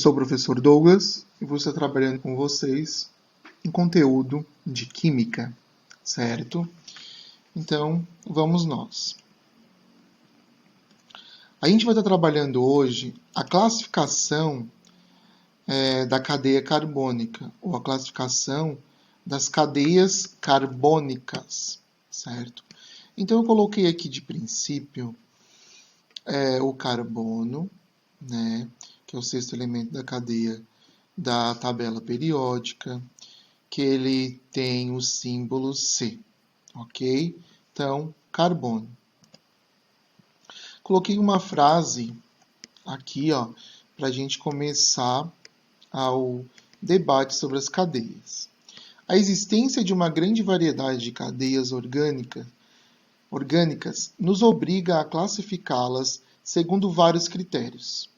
Sou o professor Douglas e vou estar trabalhando com vocês em conteúdo de Química, certo? Então, vamos nós. A gente vai estar trabalhando hoje a classificação da cadeia carbônica, ou a classificação das cadeias carbônicas, certo? Então, eu coloquei aqui de princípio o carbono, né, que é o sexto elemento da cadeia da tabela periódica, que ele tem o símbolo C, ok? Então, carbono. Coloquei uma frase aqui, ó, para a gente começar ao debate sobre as cadeias. A existência de uma grande variedade de cadeias orgânicas nos obriga a classificá-las segundo vários critérios.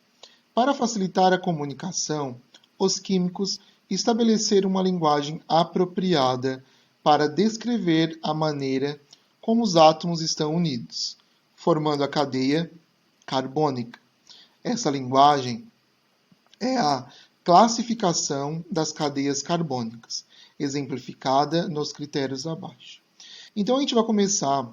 Para facilitar a comunicação, os químicos estabeleceram uma linguagem apropriada para descrever a maneira como os átomos estão unidos, formando a cadeia carbônica. Essa linguagem é a classificação das cadeias carbônicas, exemplificada nos critérios abaixo. Então, a gente vai começar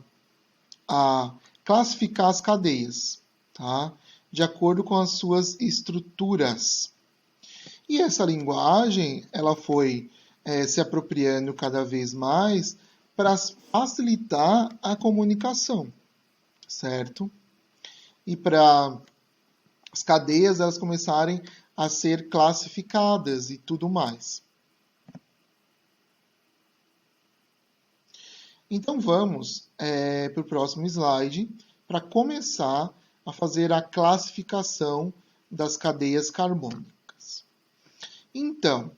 a classificar as cadeias, tá? De acordo com as suas estruturas. E essa linguagem, ela foi se apropriando cada vez mais para facilitar a comunicação, certo? E para as cadeias elas começarem a ser classificadas e tudo mais. Então vamos para o próximo slide para começar a fazer a classificação das cadeias carbônicas. Então,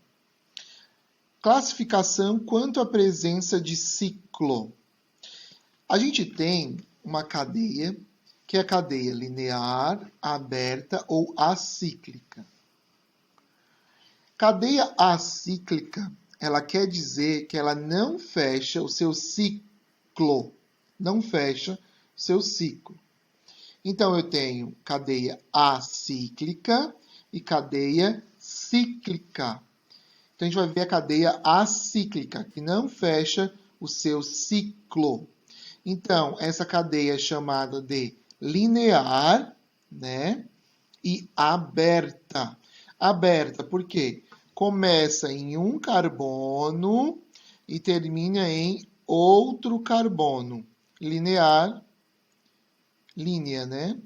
classificação quanto à presença de ciclo. A gente tem uma cadeia, que é a cadeia linear, aberta ou acíclica. Cadeia acíclica, ela quer dizer que ela não fecha o seu ciclo. Não fecha o seu ciclo. Então, eu tenho cadeia acíclica e cadeia cíclica. Então, a gente vai ver a cadeia acíclica, que não fecha o seu ciclo. Então, essa cadeia é chamada de linear, né? E aberta. Aberta, por quê? Começa em um carbono e termina em outro carbono. Linear, linha, né?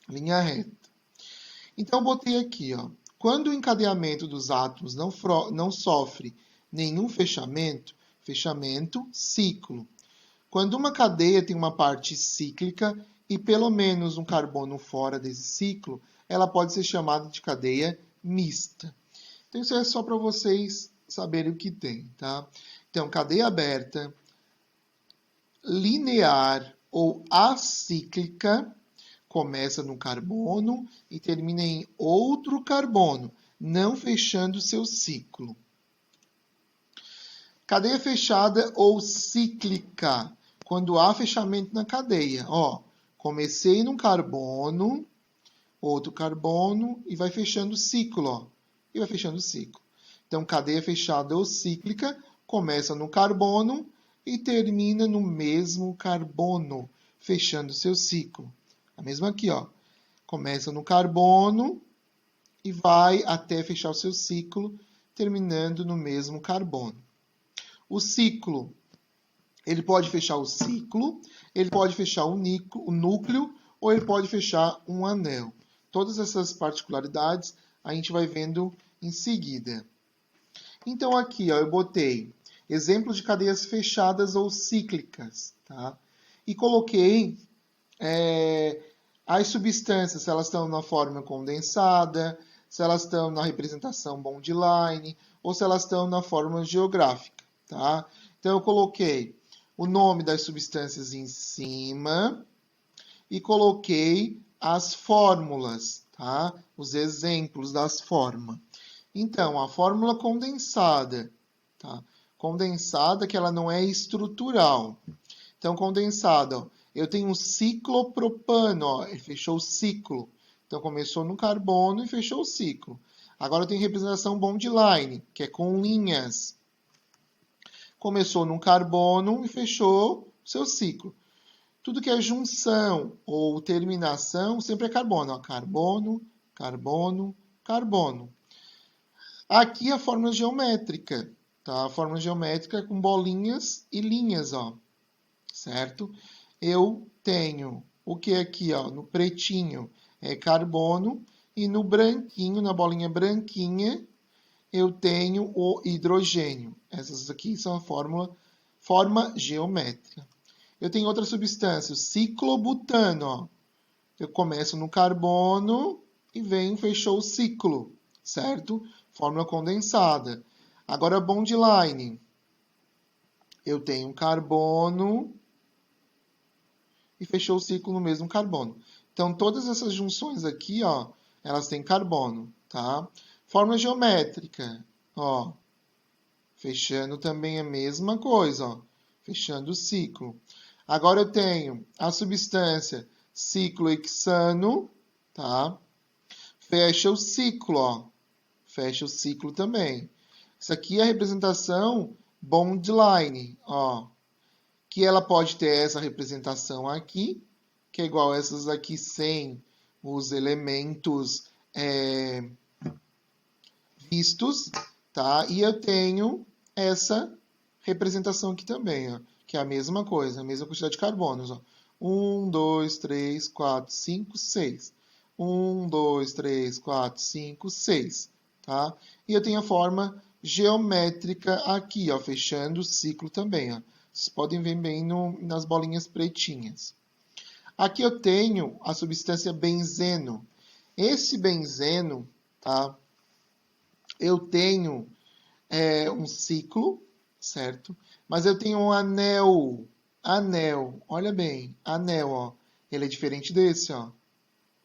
Linha reta. Então, eu botei aqui, ó. Quando o encadeamento dos átomos não sofre nenhum fechamento, ciclo. Quando uma cadeia tem uma parte cíclica e pelo menos um carbono fora desse ciclo, ela pode ser chamada de cadeia mista. Então, isso é só para vocês saberem o que tem, tá? Então, cadeia aberta, linear ou acíclica, começa no carbono e termina em outro carbono, não fechando seu ciclo. Cadeia fechada ou cíclica, quando há fechamento na cadeia. Ó, comecei num carbono, outro carbono e vai fechando o ciclo, ó. E vai fechando o ciclo. Então, cadeia fechada ou cíclica começa no carbono e termina no mesmo carbono, fechando seu ciclo. A mesma aqui, ó. Começa no carbono e vai até fechar o seu ciclo, terminando no mesmo carbono. O ciclo, ele pode fechar o ciclo, ele pode fechar o núcleo, ou ele pode fechar um anel. Todas essas particularidades a gente vai vendo em seguida. Então aqui, ó, eu botei exemplos de cadeias fechadas ou cíclicas, tá? E coloquei as substâncias, se elas estão na forma condensada, se elas estão na representação bond-line, ou se elas estão na forma geográfica, tá? Então, eu coloquei o nome das substâncias em cima e coloquei as fórmulas, tá? Os exemplos das formas. Então, a fórmula condensada, tá? Condensada que ela não é estrutural. Então, condensada, ó, eu tenho um ciclopropano, ó, ele fechou o ciclo. Então, começou no carbono e fechou o ciclo. Agora eu tenho representação bond line, que é com linhas. Começou no carbono e fechou o seu ciclo. Tudo que é junção ou terminação sempre é carbono. Ó. Carbono, carbono, carbono. Aqui a fórmula geométrica. Tá? A fórmula geométrica é com bolinhas e linhas. Ó. Certo? Eu tenho o que aqui, ó, no pretinho é carbono e no branquinho, na bolinha branquinha, eu tenho o hidrogênio. Essas aqui são a forma geométrica. Eu tenho outra substância, o ciclobutano. Ó. Eu começo no carbono e venho, fechou o ciclo, certo? Fórmula condensada. Agora, bond line. Eu tenho carbono e fechou o ciclo no mesmo carbono. Então, todas essas junções aqui, ó, elas têm carbono, tá? Fórmula geométrica, ó, fechando também a mesma coisa, ó, fechando o ciclo. Agora eu tenho a substância ciclohexano, tá? Fecha o ciclo, ó, fecha o ciclo também. Isso aqui é a representação bond line, ó, que ela pode ter essa representação aqui, que é igual a essas aqui sem os elementos vistos, tá? E eu tenho essa representação aqui também, ó, que é a mesma coisa, a mesma quantidade de carbonos. Ó. 1, 2, 3, 4, 5, 6. 1, 2, 3, 4, 5, 6. Tá? E eu tenho a forma geométrica aqui, ó, fechando o ciclo também. Ó. Vocês podem ver bem nas bolinhas pretinhas. Aqui eu tenho a substância benzeno. Esse benzeno, tá? Eu tenho um ciclo, certo? Mas eu tenho um anel. Anel, olha bem, anel, ó. Ele é diferente desse, ó.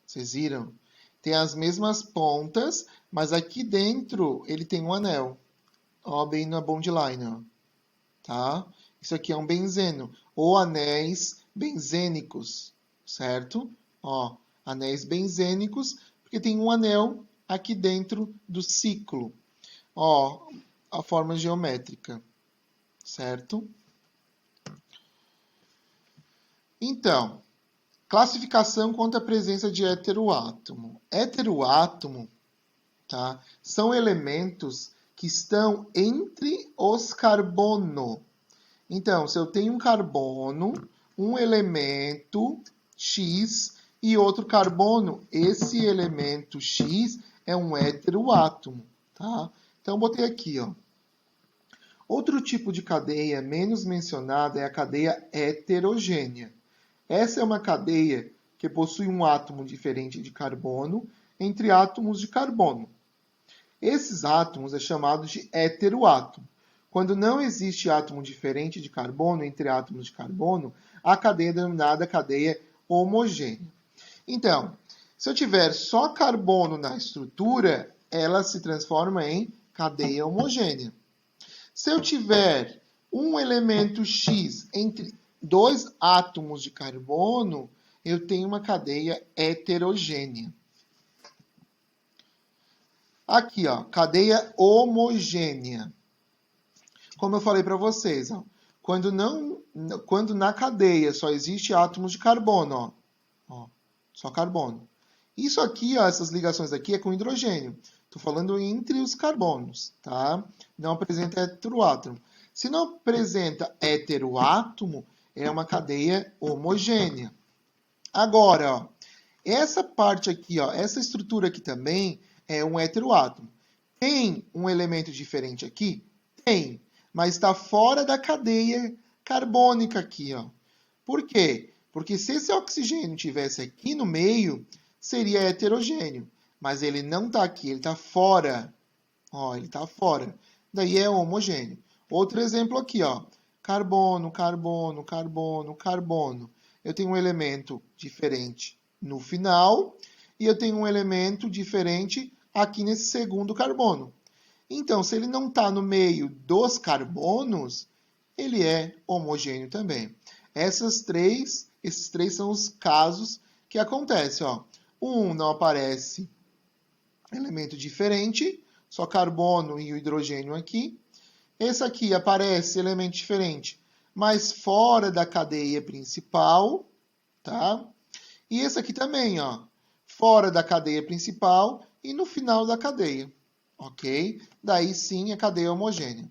Vocês viram? Tem as mesmas pontas, mas aqui dentro ele tem um anel. Ó, bem na bond line, ó. Tá? Isso aqui é um benzeno, ou anéis benzênicos, certo? Ó, anéis benzênicos, porque tem um anel aqui dentro do ciclo. Ó, a forma geométrica, certo? Então, classificação quanto à presença de heteroátomo. Heteroátomo, tá? São elementos que estão entre os carbono. Então, se eu tenho um carbono, um elemento X e outro carbono, esse elemento X é um heteroátomo, tá? Então, botei aqui, ó. Outro tipo de cadeia menos mencionada é a cadeia heterogênea. Essa é uma cadeia que possui um átomo diferente de carbono entre átomos de carbono. Esses átomos é chamado de heteroátomo. Quando não existe átomo diferente de carbono entre átomos de carbono, a cadeia é denominada cadeia homogênea. Então, se eu tiver só carbono na estrutura, ela se transforma em cadeia homogênea. Se eu tiver um elemento X entre dois átomos de carbono, eu tenho uma cadeia heterogênea. Aqui, ó, cadeia homogênea. Como eu falei para vocês, ó, quando na cadeia só existe átomos de carbono, ó, só carbono. Isso aqui, ó, essas ligações aqui é com hidrogênio. Estou falando entre os carbonos, tá? Não apresenta heteroátomo. Se não apresenta heteroátomo, é uma cadeia homogênea. Agora, ó, essa parte aqui, ó, essa estrutura aqui também é um heteroátomo. Tem um elemento diferente aqui? Tem, mas está fora da cadeia carbônica aqui, ó. Por quê? Porque se esse oxigênio tivesse aqui no meio, seria heterogêneo. Mas ele não está aqui, ele está fora. Ó, ele está fora. Daí é homogêneo. Outro exemplo aqui, ó. Carbono, carbono, carbono, carbono. Eu tenho um elemento diferente no final e eu tenho um elemento diferente aqui nesse segundo carbono. Então, se ele não está no meio dos carbonos, ele é homogêneo também. Esses três são os casos que acontecem. Ó. não aparece elemento diferente, só carbono e o hidrogênio aqui. Esse aqui aparece elemento diferente, mas fora da cadeia principal, tá? E esse aqui também, ó, fora da cadeia principal e no final da cadeia, ok? Daí sim a cadeia homogênea.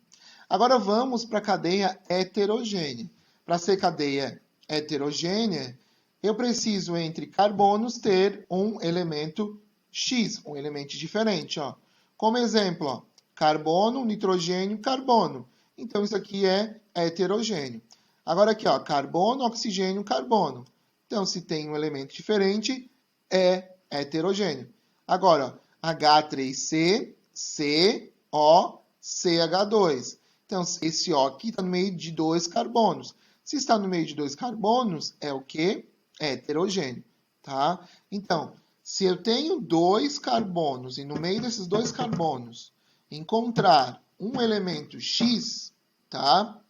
Agora vamos para a cadeia heterogênea. Para ser cadeia heterogênea, eu preciso entre carbonos ter um elemento X, um elemento diferente, ó. Como exemplo, ó, carbono, nitrogênio, carbono. Então isso aqui é heterogêneo. Agora aqui, ó, carbono, oxigênio, carbono. Então se tem um elemento diferente, é heterogêneo. Agora, ó, H3C, CO, CH2. Então, esse O aqui está no meio de 2 carbonos. Se está no meio de 2 carbonos, é o quê? É heterogêneo, tá? Então, se eu tenho 2 carbonos e no meio desses 2 carbonos encontrar um elemento X, tá?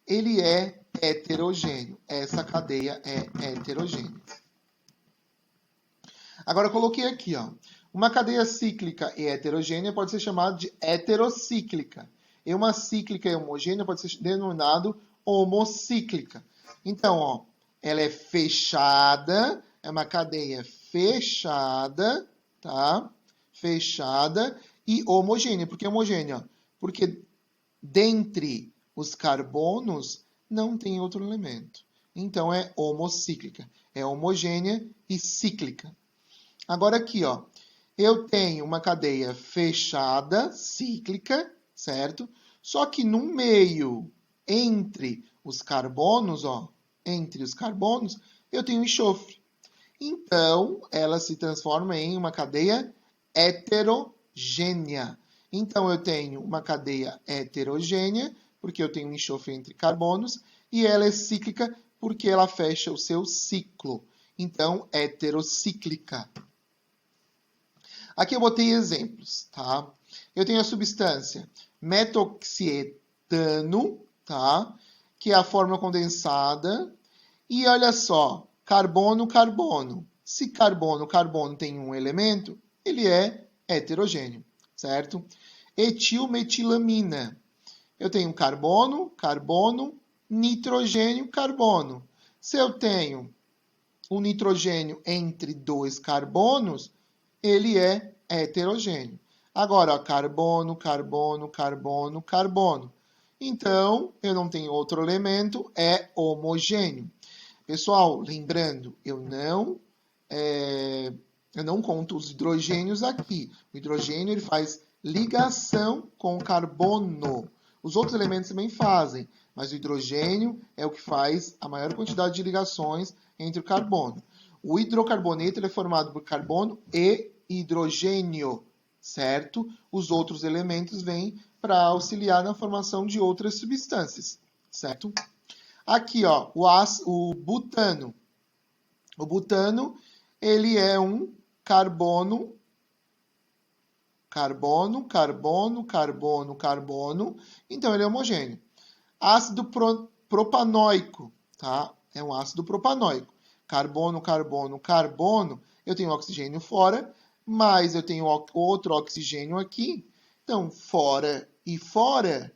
Ele é heterogêneo. Essa cadeia é heterogênea. Agora eu coloquei aqui, ó, uma cadeia cíclica e heterogênea pode ser chamada de heterocíclica. E uma cíclica e homogênea pode ser denominado homocíclica. Então, ó, ela é fechada, é uma cadeia fechada, tá? Fechada e homogênea. Por que homogênea? Porque dentre os carbonos não tem outro elemento. Então é homocíclica. É homogênea e cíclica. Agora aqui, ó, eu tenho uma cadeia fechada, cíclica, certo? Só que no meio, entre os carbonos, ó, entre os carbonos, eu tenho enxofre. Então, ela se transforma em uma cadeia heterogênea. Então, eu tenho uma cadeia heterogênea, porque eu tenho enxofre entre carbonos, e ela é cíclica porque ela fecha o seu ciclo. Então, heterocíclica. Aqui eu botei exemplos, tá? Eu tenho a substância metoxietano, tá? Que é a fórmula condensada. E olha só, carbono, carbono. Se carbono, carbono tem um elemento, ele é heterogêneo, certo? Etilmetilamina. Eu tenho carbono, carbono, nitrogênio, carbono. Se eu tenho o nitrogênio entre 2 carbonos, ele é heterogêneo. Agora, ó, carbono, carbono, carbono, carbono. Então, eu não tenho outro elemento, é homogêneo. Pessoal, lembrando, eu não conto os hidrogênios aqui. O hidrogênio ele faz ligação com o carbono. Os outros elementos também fazem, mas o hidrogênio é o que faz a maior quantidade de ligações entre o carbono. O hidrocarboneto ele é formado por carbono e hidrogênio, certo? Os outros elementos vêm para auxiliar na formação de outras substâncias, certo? Aqui, ó, o butano. O butano, ele é um carbono, carbono, carbono, carbono, carbono. Então, ele é homogêneo. Ácido propanóico, tá? É um ácido propanóico. Carbono, carbono, carbono. Eu tenho oxigênio fora, mas eu tenho outro oxigênio aqui. Então, fora e fora,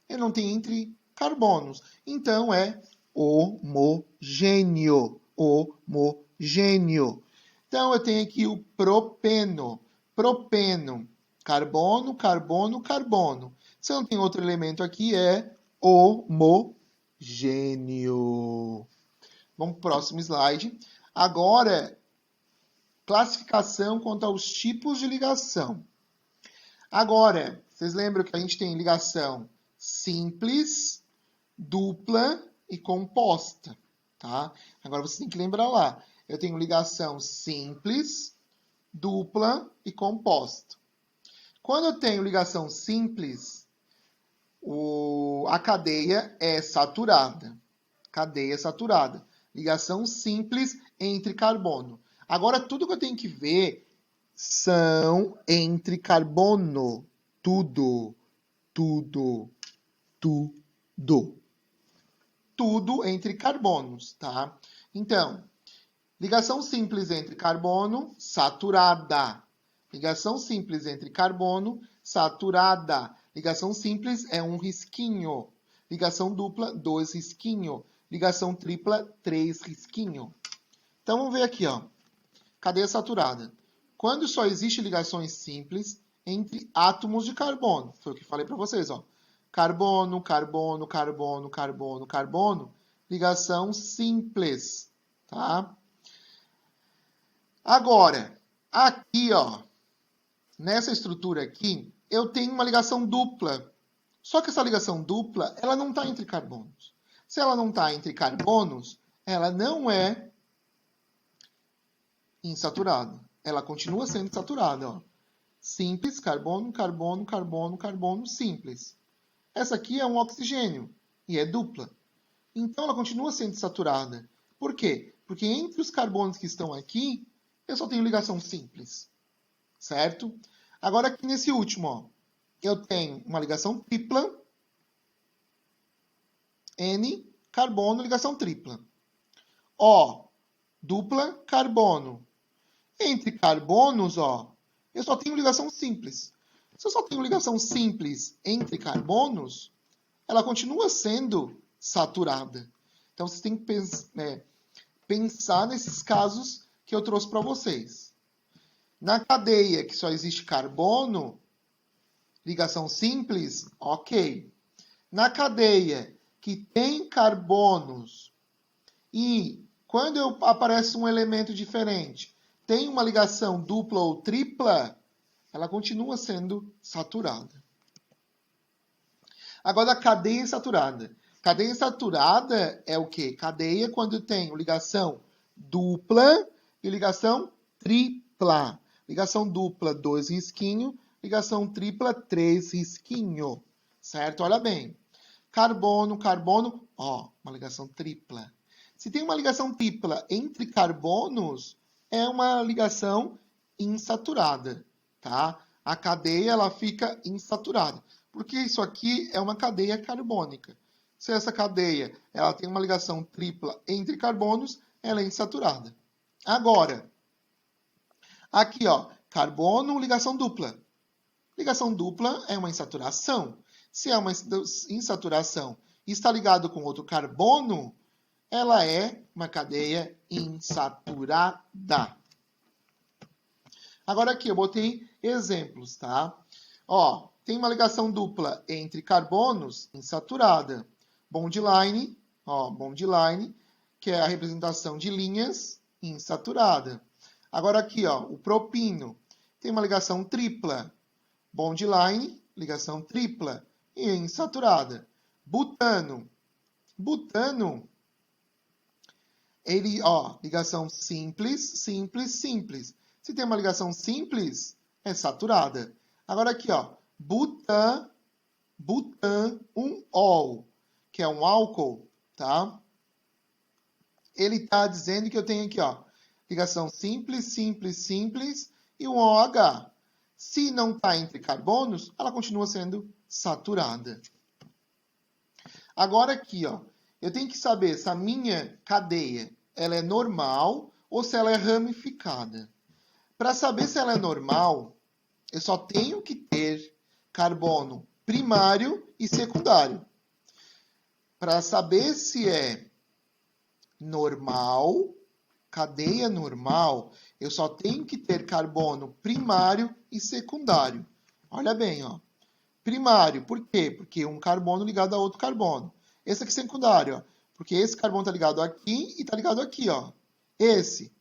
eu não tenho entre carbonos. Então, é homogêneo. Homogêneo. Então, eu tenho aqui o propeno. Propeno. Carbono, carbono, carbono. Se eu não tenho outro elemento aqui, é homogêneo. Vamos para o próximo slide. Agora, classificação quanto aos tipos de ligação. Agora, vocês lembram que a gente tem ligação simples, dupla e composta, tá? Agora você tem que lembrar lá. Eu tenho ligação simples, dupla e composta. Quando eu tenho ligação simples, a cadeia é saturada. Cadeia saturada. Ligação simples entre carbono. Agora, tudo que eu tenho que ver são entre carbono. Tudo. Tudo. Tudo. Tudo entre carbonos, tá? Então, Ligação simples entre carbono, saturada. Ligação simples entre carbono, saturada. Ligação simples é um risquinho. Ligação dupla, 2 risquinhos. Ligação tripla, 3 risquinhos. Então, vamos ver aqui, ó. Cadeia saturada. Quando só existe ligações simples entre átomos de carbono. Foi o que falei para vocês, ó. Carbono, carbono, carbono, carbono, carbono. Ligação simples, tá? Agora, aqui, ó, nessa estrutura aqui, eu tenho uma ligação dupla. Só que essa ligação dupla, ela não está entre carbonos. Se ela não está entre carbonos, ela não é insaturada. Ela continua sendo saturada, ó. Simples, carbono, carbono, carbono, carbono, simples. Essa aqui é um oxigênio e é dupla. Então, ela continua sendo saturada. Por quê? Porque entre os carbonos que estão aqui, eu só tenho ligação simples. Certo? Agora, aqui nesse último, ó, eu tenho uma ligação tripla. N, carbono, ligação tripla. O, dupla, carbono. Entre carbonos, ó, eu só tenho ligação simples. Se eu só tenho ligação simples entre carbonos, ela continua sendo saturada. Então, vocês têm que pensar nesses casos que eu trouxe para vocês. Na cadeia que só existe carbono, ligação simples, ok. Na cadeia que tem carbonos e quando aparece um elemento diferente, tem uma ligação dupla ou tripla, ela continua sendo saturada. Agora, a cadeia insaturada. Cadeia insaturada é o quê? Cadeia quando tem ligação dupla e ligação tripla. Ligação dupla, 2 risquinhos. Ligação tripla, 3 risquinhos. Certo? Olha bem. Carbono, carbono, ó, uma ligação tripla. Se tem uma ligação tripla entre carbonos, é uma ligação insaturada, tá? A cadeia, ela fica insaturada. Porque isso aqui é uma cadeia carbônica. Se essa cadeia ela tem uma ligação tripla entre carbonos, ela é insaturada. Agora, aqui, ó, carbono, ligação dupla. Ligação dupla é uma insaturação. Se é uma insaturação e está ligado com outro carbono, ela é uma cadeia insaturada. Agora aqui eu botei exemplos, tá? Ó, tem uma ligação dupla entre carbonos insaturada. Bond line, ó, bond line, que é a representação de linhas insaturada. Agora aqui, ó, o propino tem uma ligação tripla. Bond line, ligação tripla e insaturada. Butano. Butano, ele, ó, ligação simples, simples, simples. Se tem uma ligação simples, é saturada. Agora aqui, ó, butan, ol, que é um álcool, tá? Ele está dizendo que eu tenho aqui, ó, ligação simples, simples, simples e um OH. Se não está entre carbonos, ela continua sendo saturada. Agora aqui, ó, eu tenho que saber se a minha cadeia ela é normal ou se ela é ramificada. Para saber se ela é normal, eu só tenho que ter carbono primário e secundário. Para saber se é normal, cadeia normal, eu só tenho que ter carbono primário e secundário. Olha bem, ó. Primário, por quê? Porque um carbono ligado a outro carbono. Esse aqui é secundário, ó. Porque esse carbono está ligado aqui e está ligado aqui, ó. Esse,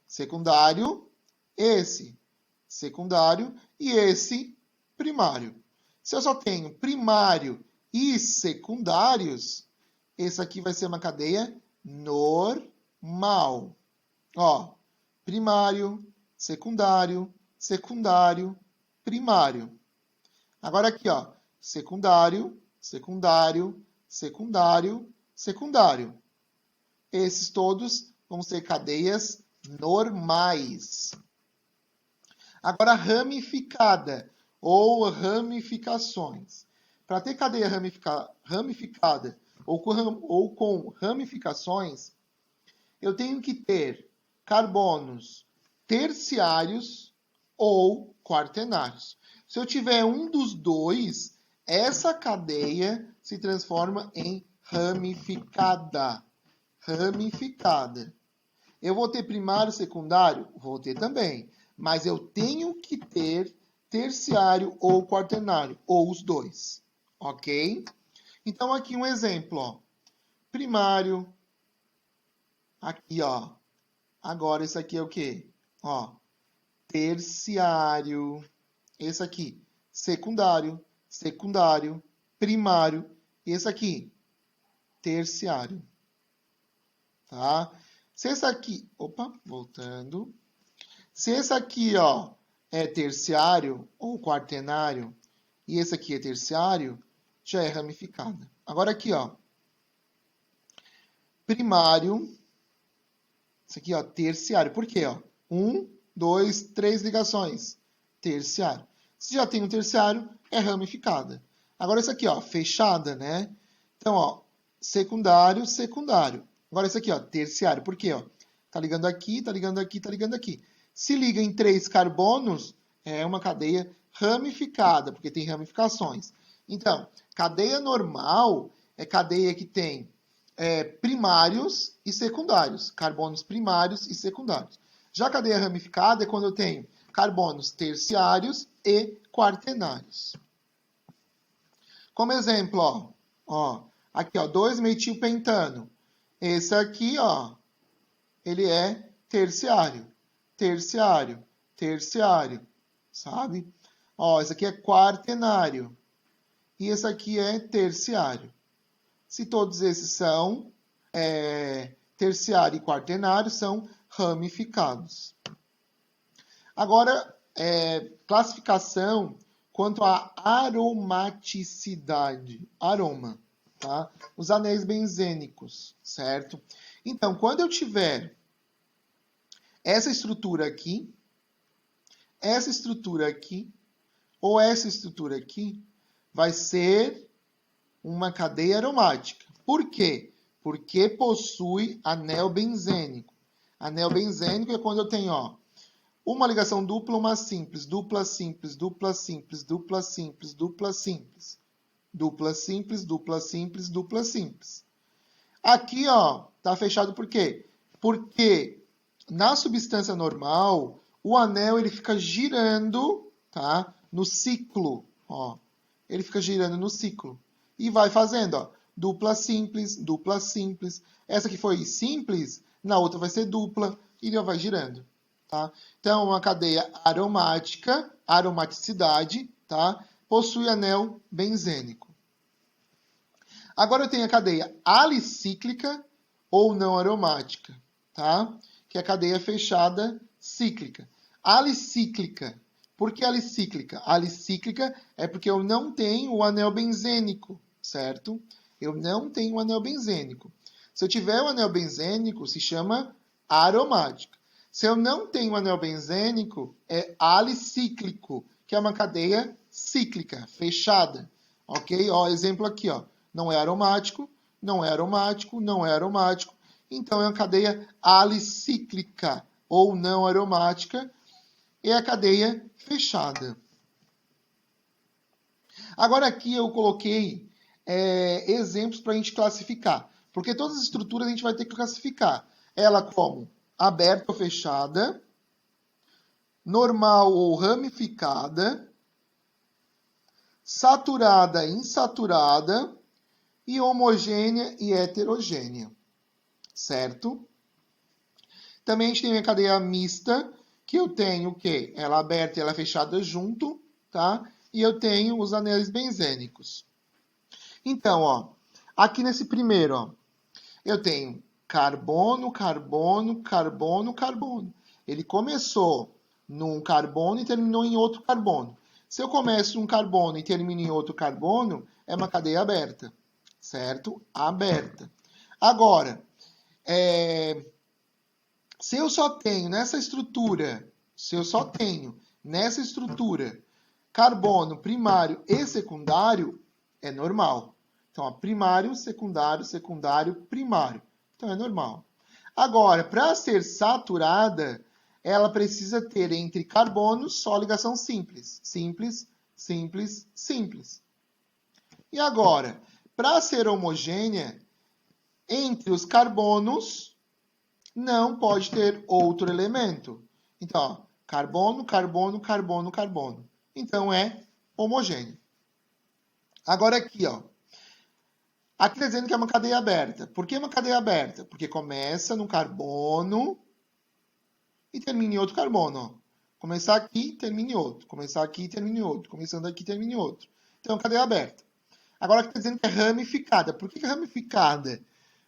secundário, esse, secundário e esse, primário. Se eu só tenho primário e secundários, esse aqui vai ser uma cadeia normal. Ó, primário, secundário, secundário, primário. Agora aqui, ó, secundário, secundário, secundário, secundário. Esses todos vão ser cadeias normais. Agora, ramificada ou ramificações. Para ter cadeia ramificada ou com ramificações, eu tenho que ter carbonos terciários ou quaternários. Se eu tiver um dos dois, essa cadeia se transforma em ramificada. Ramificada. Eu vou ter primário e secundário? Vou ter também. Mas eu tenho que ter terciário ou quaternário, ou os dois. Ok? Então, aqui um exemplo. Ó. Primário. Aqui, ó. Agora, esse aqui é o quê? Ó. Terciário. Esse aqui, secundário, secundário, primário. E esse aqui, terciário. Tá? Se esse aqui, opa, voltando. Se esse aqui, ó, é terciário ou quaternário, e esse aqui é terciário, já é ramificada. Agora aqui, ó, primário, isso aqui, ó, terciário. Por quê, ó? 1, 2, 3 ligações. Terciário. Se já tem um terciário, é ramificada. Agora isso aqui, ó, fechada, né? Então, ó, secundário, secundário. Agora isso aqui, ó, terciário. Por quê, ó? Tá ligando aqui, tá ligando aqui, tá ligando aqui. Se liga em 3 carbonos, é uma cadeia ramificada, porque tem ramificações. Então, cadeia normal é cadeia que tem primários e secundários. Carbonos primários e secundários. Já a cadeia ramificada é quando eu tenho carbonos terciários e quaternários. Como exemplo, ó, aqui, ó, 2-metilpentano. Esse aqui, ó, ele é terciário, terciário, terciário, sabe? Ó, esse aqui é quaternário e esse aqui é terciário. Se todos esses são terciário e quaternário, são ramificados. Agora, classificação quanto à aromaticidade. Aroma, tá? Os anéis benzênicos, certo? Então, quando eu tiver essa estrutura aqui, ou essa estrutura aqui, vai ser uma cadeia aromática. Por quê? Porque possui anel benzênico. Anel benzênico é quando eu tenho, ó, uma ligação dupla, uma simples, dupla simples, dupla simples, dupla simples, dupla simples, dupla simples, dupla simples, dupla simples. Aqui, ó, tá fechado por quê? Porque na substância normal, o anel ele fica girando, tá? No ciclo, ó. Ele fica girando no ciclo e vai fazendo, ó, dupla simples, dupla simples. Essa que foi simples, na outra vai ser dupla e ele vai girando. Tá? Então, uma cadeia aromática, aromaticidade, tá? Possui anel benzênico. Agora eu tenho a cadeia alicíclica ou não aromática, tá? Que é a cadeia fechada cíclica. Alicíclica. Por que alicíclica? Alicíclica é porque eu não tenho o anel benzênico, certo? Eu não tenho o anel benzênico. Se eu tiver o anel benzênico, se chama aromática. Se eu não tenho anel benzênico, é alicíclico, que é uma cadeia cíclica, fechada. Ok? Ó, exemplo aqui, ó. Não é aromático, não é aromático, não é aromático. Então, é uma cadeia alicíclica ou não aromática. É a cadeia fechada. Agora, aqui eu coloquei exemplos para a gente classificar. Porque todas as estruturas a gente vai ter que classificar. Ela como aberta ou fechada, normal ou ramificada, saturada e insaturada, e homogênea e heterogênea, certo? Também a gente tem a cadeia mista, que eu tenho o quê? Ela aberta e ela fechada junto, tá? E eu tenho os anéis benzênicos. Então, ó, aqui nesse primeiro, ó, eu tenho carbono, carbono, carbono, carbono. Ele começou num carbono e terminou em outro carbono. Se eu começo um carbono e termino em outro carbono, é uma cadeia aberta, certo? Aberta. Agora, se eu só tenho nessa estrutura, carbono primário e secundário, é normal. Então, ó, primário, secundário, secundário, primário. Então, é normal. Agora, para ser saturada, ela precisa ter entre carbonos só ligação simples. Simples, simples, simples. E agora, para ser homogênea, entre os carbonos não pode ter outro elemento. Então, ó, carbono, carbono, carbono, carbono. Então é homogêneo. Agora aqui, ó. Aqui está dizendo que é uma cadeia aberta. Por que uma cadeia aberta? Porque começa no carbono e termina em outro carbono. Ó. Começar aqui, termina em outro. Começar aqui, termina em outro. Começando aqui, termina em outro. Então, cadeia aberta. Agora aqui está dizendo que é ramificada. Por que é ramificada?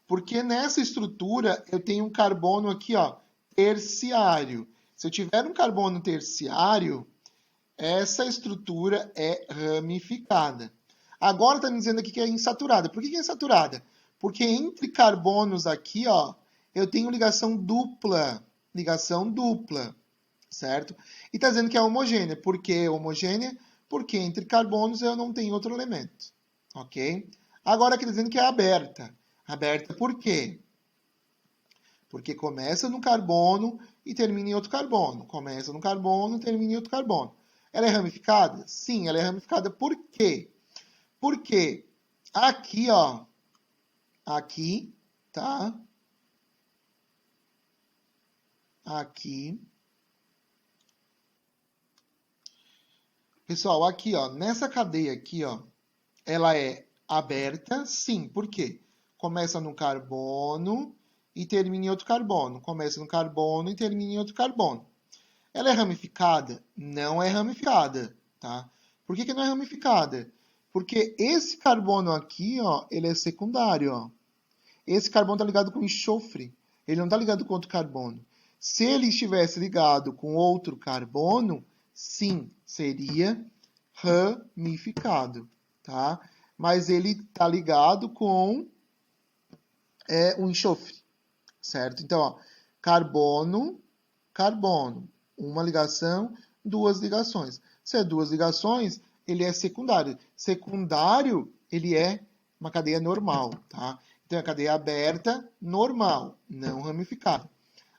Porque nessa estrutura eu tenho um carbono aqui, ó, terciário. Se eu tiver um carbono terciário, essa estrutura é ramificada. Agora está me dizendo aqui que é insaturada. Por que é insaturada? Porque entre carbonos aqui, ó, eu tenho ligação dupla. Ligação dupla, certo? E está dizendo que é homogênea. Por que homogênea? Porque entre carbonos eu não tenho outro elemento. Ok? Agora aqui está dizendo que é aberta. Aberta por quê? Porque começa no carbono e termina em outro carbono. Começa no carbono e termina em outro carbono. Ela é ramificada? Sim, ela é ramificada por quê? Porque aqui, ó, aqui, tá? Aqui. Pessoal, aqui, ó, nessa cadeia aqui, ó, ela é aberta, sim. Por quê? Começa no carbono e termina em outro carbono. Começa no carbono e termina em outro carbono. Ela é ramificada? Não é ramificada, tá? Por que não é ramificada? Porque esse carbono aqui, ó, ele é secundário, ó. Esse carbono está ligado com enxofre. Ele não está ligado com outro carbono. Se ele estivesse ligado com outro carbono, sim, seria ramificado, tá? Mas ele está ligado com o enxofre, certo? Então, ó, carbono, carbono. Uma ligação, duas ligações. Se é duas ligações, ele é secundário. Secundário, ele é uma cadeia normal, tá? Então, é cadeia aberta, normal, não ramificada.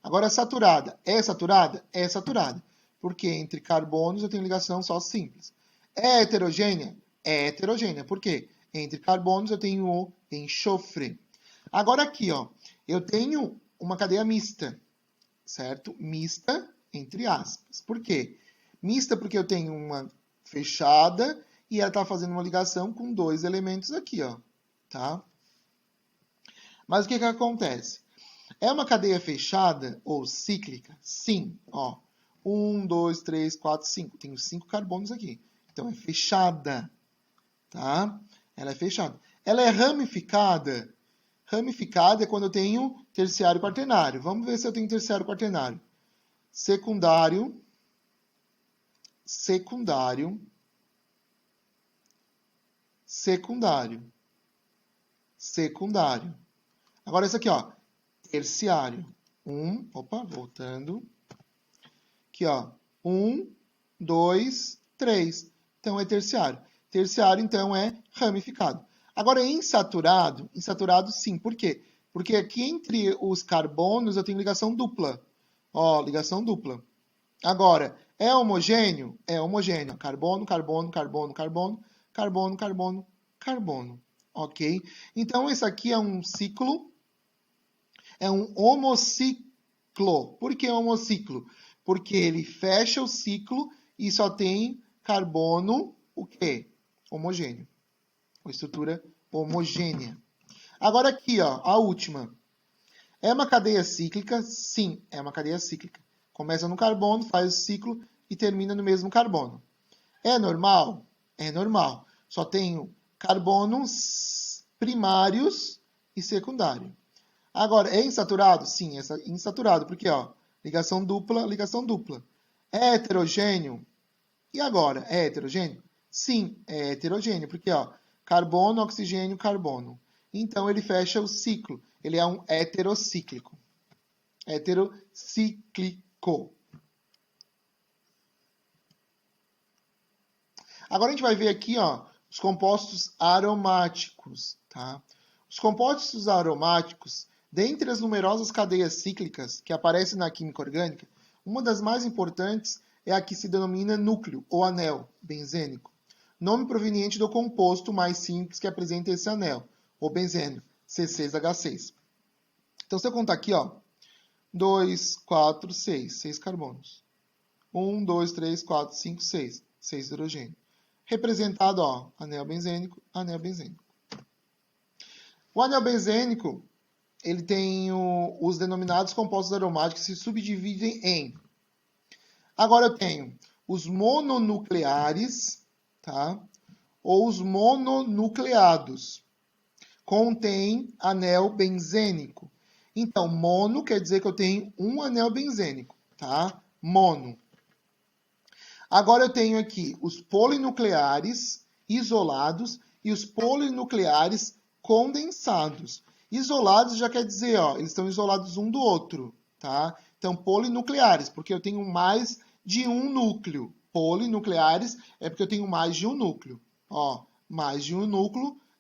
Agora, saturada. É saturada? É saturada. Porque entre carbonos eu tenho ligação só simples. É heterogênea? É heterogênea. Por quê? Entre carbonos eu tenho o enxofre. Agora aqui, ó, eu tenho uma cadeia mista, certo? Mista, entre aspas. Por quê? Mista porque eu tenho uma fechada e ela está fazendo uma ligação com dois elementos aqui, ó, tá? Mas o que acontece? É uma cadeia fechada ou cíclica? Sim, ó. 1, 2, 3, 4, 5. Tenho 5 carbonos aqui. Então, é fechada, tá? Ela é fechada. Ela é ramificada? Ramificada é quando eu tenho terciário e quaternário. Vamos ver se eu tenho terciário e quaternário. Secundário, secundário, secundário, secundário. Agora esse aqui, ó, terciário. Voltando. Aqui, ó, 1, 2, 3. Então é terciário. Terciário, então, é ramificado. Agora, insaturado sim. Por quê? Porque aqui entre os carbonos eu tenho ligação dupla. Ó, ligação dupla. Agora, é homogêneo? É homogêneo. Carbono, carbono, carbono, carbono, carbono, carbono, carbono. Ok? Então, esse aqui é um ciclo, é um homociclo. Por que homociclo? Porque ele fecha o ciclo e só tem carbono, o quê? Homogêneo. Uma estrutura homogênea. Agora aqui, ó, a última. É uma cadeia cíclica? Sim, é uma cadeia cíclica. Começa no carbono, faz o ciclo e termina no mesmo carbono. É normal? É normal. Só tenho carbonos primários e secundário. Agora, é insaturado? Sim, é insaturado. Porque, ó, ligação dupla, ligação dupla. É heterogêneo? E agora, é heterogêneo? Sim, é heterogêneo. Porque, ó, carbono, oxigênio, carbono. Então, ele fecha o ciclo. Ele é um heterocíclico. Heterocíclico. Agora a gente vai ver aqui, ó, os compostos aromáticos, tá? Os compostos aromáticos Dentre as numerosas cadeias cíclicas que aparecem na química orgânica, uma das mais importantes é a que se denomina núcleo ou anel benzênico, nome proveniente do composto mais simples que apresenta esse anel, o benzeno, C6H6. Então, se eu contar aqui, ó, 2, 4, 6, 6 carbonos. 1, 2, 3, 4, 5, 6, 6 hidrogênio. Representado, ó, anel benzênico, anel benzênico. O anel benzênico, ele tem os denominados compostos aromáticos que se subdividem em. Agora eu tenho os mononucleares, tá? Ou os mononucleados. Contém anel benzênico. Então, mono quer dizer que eu tenho um anel benzênico, tá? Mono. Agora eu tenho aqui os polinucleares isolados e os polinucleares condensados. Isolados já quer dizer, ó, eles estão isolados um do outro, tá? Então, polinucleares, porque eu tenho mais de um núcleo. Polinucleares é porque eu tenho mais de um núcleo. Ó, mais de um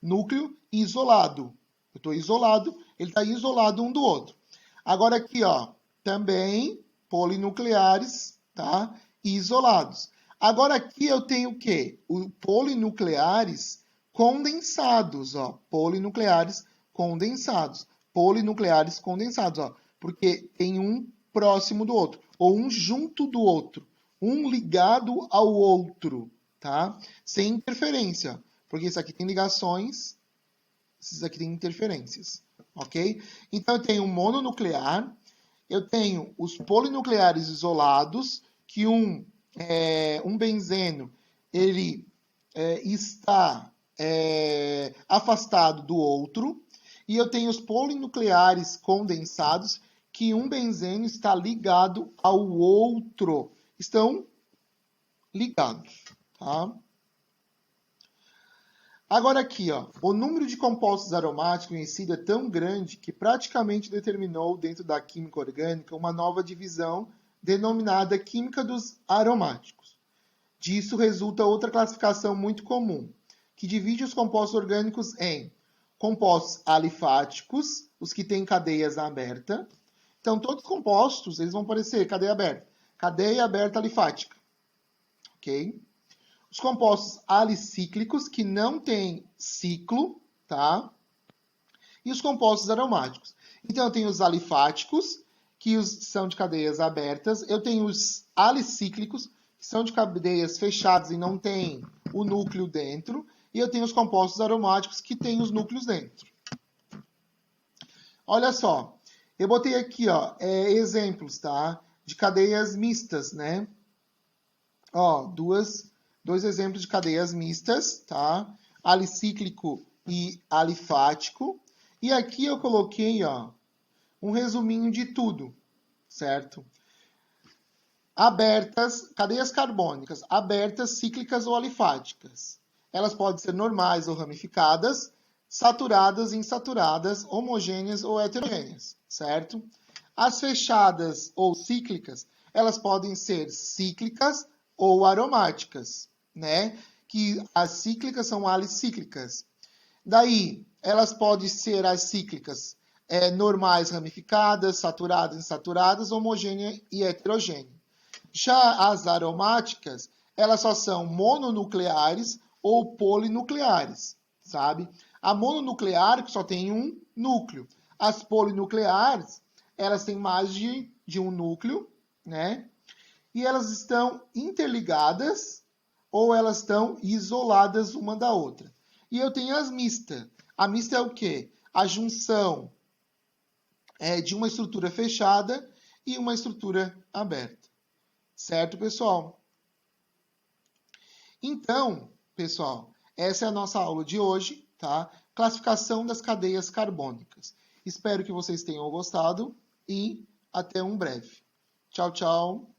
núcleo isolado. Eu estou isolado, ele está isolado um do outro. Agora aqui, ó, também polinucleares, tá? Isolados. Agora aqui eu tenho o quê? O polinucleares condensados, ó. Polinucleares condensados. Polinucleares condensados, ó. Porque tem um próximo do outro, ou um junto do outro, um ligado ao outro, tá? Sem interferência, porque isso aqui tem ligações, esses aqui tem interferências, ok? Então eu tenho um mononuclear, eu tenho os polinucleares isolados, que um benzeno, ele está afastado do outro, e eu tenho os polinucleares condensados, que um benzeno está ligado ao outro. Estão ligados, tá? Agora aqui, ó, o número de compostos aromáticos conhecido é tão grande que praticamente determinou dentro da química orgânica uma nova divisão denominada química dos aromáticos. Disso resulta outra classificação muito comum, que divide os compostos orgânicos em compostos alifáticos, os que têm cadeias abertas. Então, todos os compostos, eles vão aparecer cadeia aberta alifática, ok? Os compostos alicíclicos, que não têm ciclo, tá? E os compostos aromáticos. Então, eu tenho os alifáticos, que são de cadeias abertas. Eu tenho os alicíclicos, que são de cadeias fechadas e não tem o núcleo dentro. E eu tenho os compostos aromáticos, que têm os núcleos dentro. Olha só. Eu botei aqui, ó, exemplos, tá? De cadeias mistas, né? Ó, dois exemplos de cadeias mistas, tá? Alicíclico e alifático. E aqui eu coloquei, ó, um resuminho de tudo, certo? Abertas, cadeias carbônicas, abertas, cíclicas ou alifáticas. Elas podem ser normais ou ramificadas, saturadas, insaturadas, homogêneas ou heterogêneas, certo? As fechadas ou cíclicas, elas podem ser cíclicas ou aromáticas, né? Que as cíclicas são alicíclicas. Daí, elas podem ser as cíclicas normais, ramificadas, saturadas, insaturadas, homogênea e heterogênea. Já as aromáticas, elas só são mononucleares ou polinucleares, sabe? A mononuclear, que só tem um núcleo. As polinucleares, elas têm mais de um núcleo, né? E elas estão interligadas ou elas estão isoladas uma da outra. E eu tenho as mistas. A mista é o quê? A junção de uma estrutura fechada e uma estrutura aberta. Certo, pessoal? Então, pessoal, essa é a nossa aula de hoje, tá? Classificação das cadeias carbônicas. Espero que vocês tenham gostado e até um breve. Tchau, tchau.